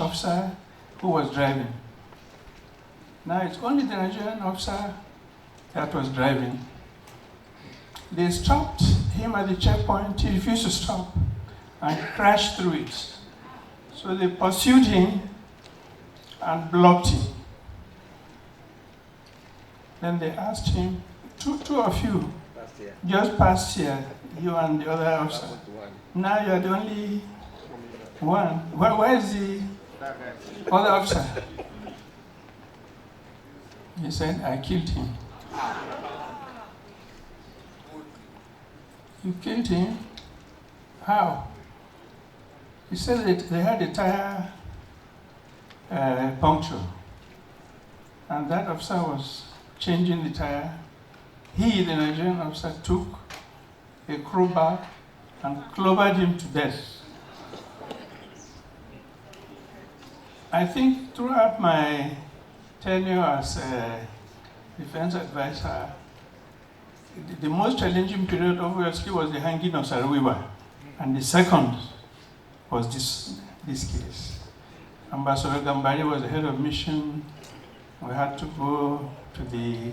officer who was driving. Now it's only the Nigerian officer that was driving. They stopped him at the checkpoint. He refused to stop and crashed through it. So they pursued him and blocked him. Then they asked him, two of you just passed here, you and the other officer. Now you're the only one. Where is the other officer? He said, I killed him. You killed him? How? He said that they had a tire puncture, and that officer was changing the tire. He, the Nigerian officer, took a crowbar and clobbered him to death. I think throughout my tenure as a defense advisor, the most challenging period obviously was the hanging of Sarawiwa, and the second was this case. Ambassador Gambari was the head of mission. We had to go to the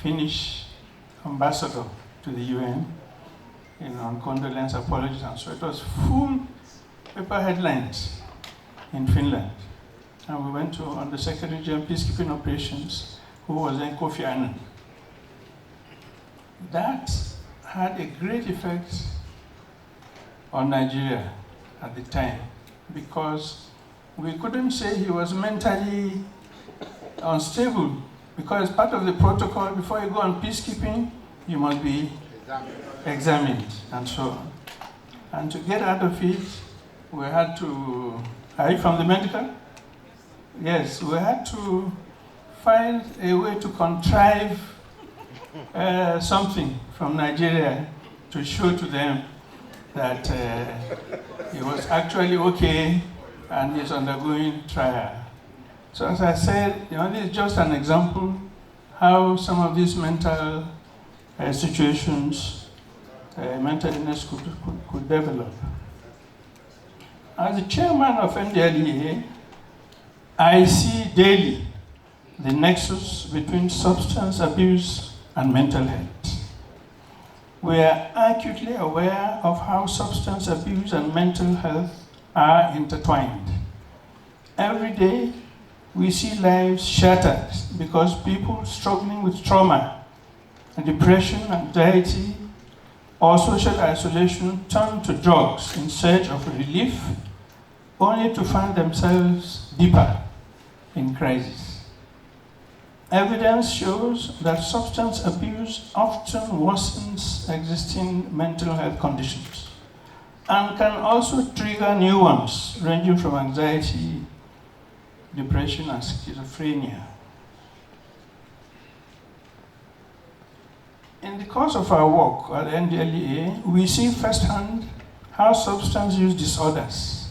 Finnish ambassador to the UN, on condolence, apologies, and so it was full paper headlines in Finland. And we went to Undersecretary General Peacekeeping Operations, who was then Kofi Annan. That had a great effect on Nigeria at the time, because we couldn't say he was mentally unstable, because part of the protocol, before you go on peacekeeping, you must be examined and so on. And to get out of it, we had to, are you from the medical? Yes, we had to find a way to contrive something from Nigeria to show to them that he was actually okay and he's undergoing trial. So as I said, this is just an example how some of these mental situations, mental illness could develop. As the chairman of NDLEA, I see daily the nexus between substance abuse and mental health. We are acutely aware of how substance abuse and mental health are intertwined. Every day, we see lives shattered because people struggling with trauma, depression, anxiety, or social isolation turn to drugs in search of relief, only to find themselves deeper in crisis. Evidence shows that substance abuse often worsens existing mental health conditions and can also trigger new ones, ranging from anxiety, depression, and schizophrenia. In the course of our work at NDLEA, we see firsthand how substance use disorders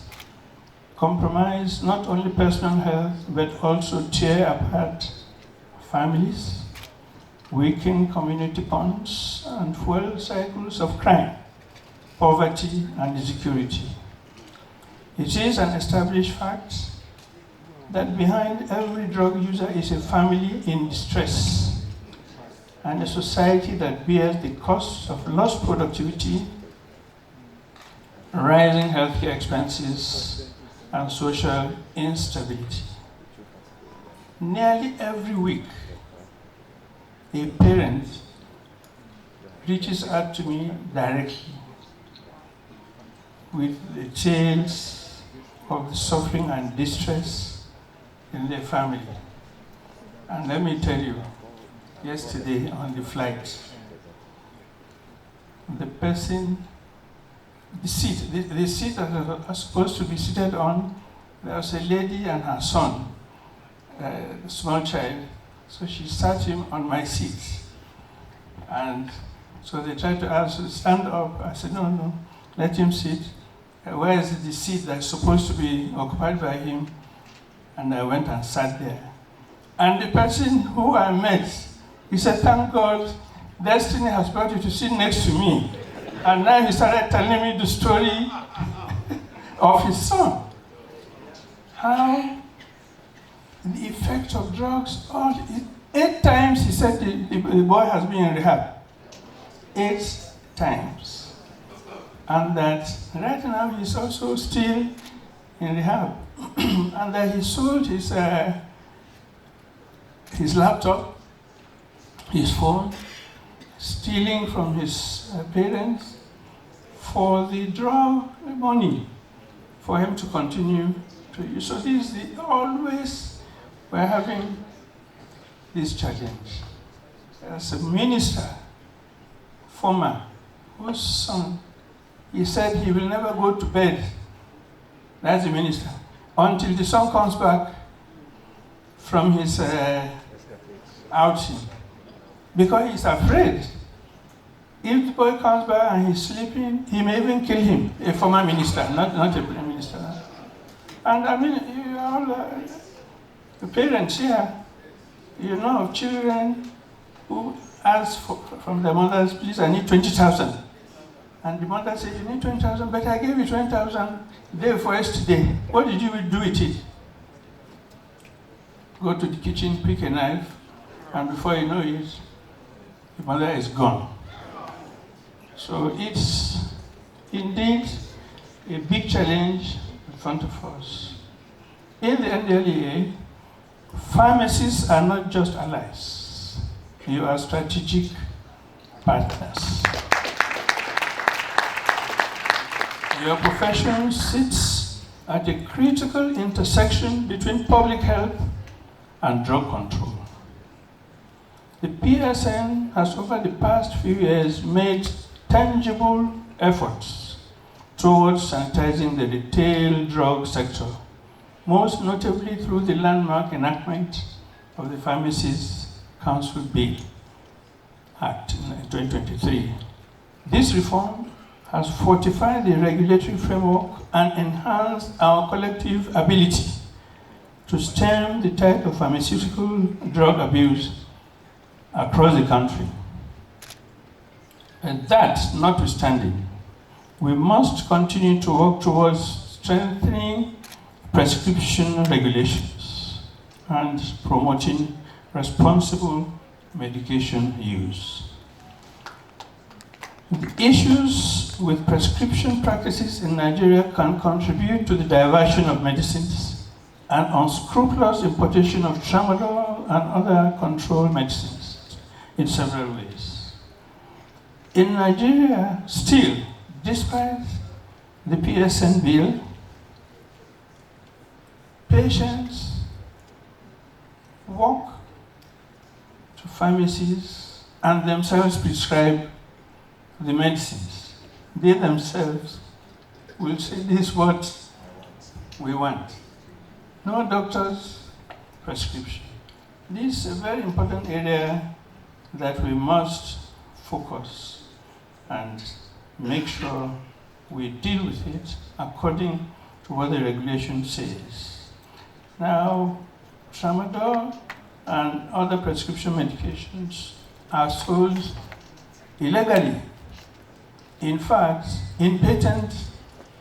compromise not only personal health, but also tear apart families, weaken community bonds, and fuel cycles of crime, poverty, and insecurity. It is an established fact that behind every drug user is a family in distress and a society that bears the costs of lost productivity, rising healthcare expenses, and social instability. Nearly every week, a parent reaches out to me directly with the tales of the suffering and distress in their family. And let me tell you, yesterday on the flight, the seat that I was supposed to be seated on, there was a lady and her son, a small child, so she sat him on my seat. And so they tried to ask her to stand up. I said, no, let him sit. Where is the seat that's supposed to be occupied by him? And I went and sat there. And the person who I met, he said, thank God, destiny has brought you to sit next to me. And now he started telling me the story of his son. how the effect of drugs, 8 times he said the boy has been in rehab. 8 times. And that right now he's also still in rehab. And that he sold his laptop, his phone, stealing from his parents for the drug money for him to continue to use. So this is always we're having this challenge. As a minister, former, whose son, he said he will never go to bed, that's the minister, until the son comes back from his outing. Because he's afraid. If the boy comes back and he's sleeping, he may even kill him, a former minister, not a prime minister. And I mean, you all, the parents here, you know of children who ask from their mothers, please, I need 20,000. And the mother said, you need 20,000, but I gave you 20,000 day before yesterday. What did you do with it? Go to the kitchen, pick a knife, and before you know it, the mother is gone. So it's indeed a big challenge in front of us. In the NDLEA, pharmacists are not just allies. You are strategic partners. Your profession sits at a critical intersection between public health and drug control. The PSN has over the past few years made tangible efforts towards sanitizing the retail drug sector, most notably through the landmark enactment of the Pharmacies Council Bill Act in 2023. This reform has fortified the regulatory framework and enhanced our collective ability to stem the tide of pharmaceutical drug abuse across the country. And that notwithstanding, we must continue to work towards strengthening prescription regulations and promoting responsible medication use. The issues with prescription practices in Nigeria can contribute to the diversion of medicines and unscrupulous importation of tramadol and other controlled medicines in several ways. In Nigeria, still, despite the PSN bill, patients walk to pharmacies and themselves prescribe the medicines. They themselves will say, this is what we want. No doctor's prescription. This is a very important area that we must focus and make sure we deal with it according to what the regulation says. Now, tramadol and other prescription medications are sold illegally. In fact, in patent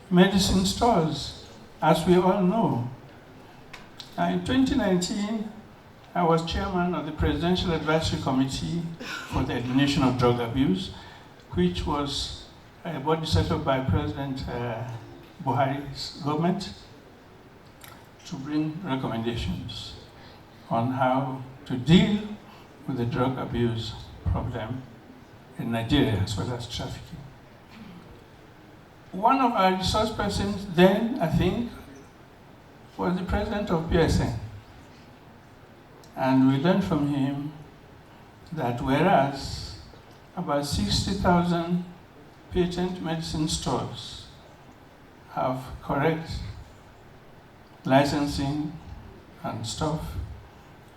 medicine stores, as we all know. In 2019, I was chairman of the Presidential Advisory Committee for the Elimination of Drug Abuse, which was a body set up by President Buhari's government to bring recommendations on how to deal with the drug abuse problem in Nigeria as well as trafficking. One of our resource persons then, I think, was the president of PSN. And we learned from him that whereas about 60,000 patent medicine stores have correct licensing and stuff,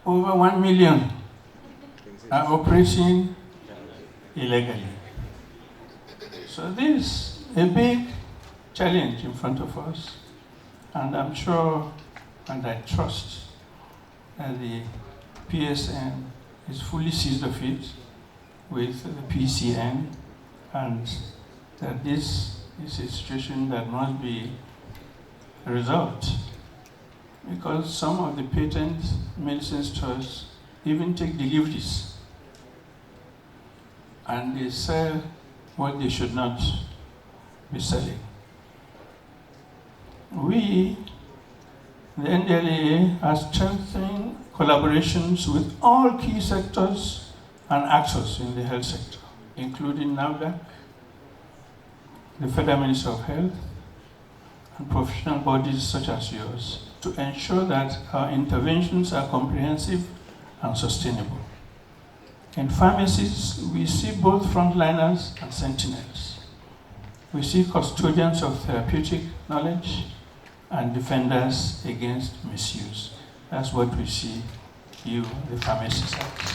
over 1 million are operating illegally. So this is a big challenge in front of us, and I'm sure and I trust that the PSN is fully seized of it with the PCN, and that this is a situation that must be resolved. because some of the patent medicine stores even take deliveries and they sell what they should not be selling. We, the NDLEA, are strengthening collaborations with all key sectors and actors in the health sector, including NAFDAC, the Federal Ministry of Health, and professional bodies such as yours, to ensure that our interventions are comprehensive and sustainable. In pharmacies, we see both frontliners and sentinels. We see custodians of therapeutic knowledge and defenders against misuse. That's what we see you, the pharmacists, as.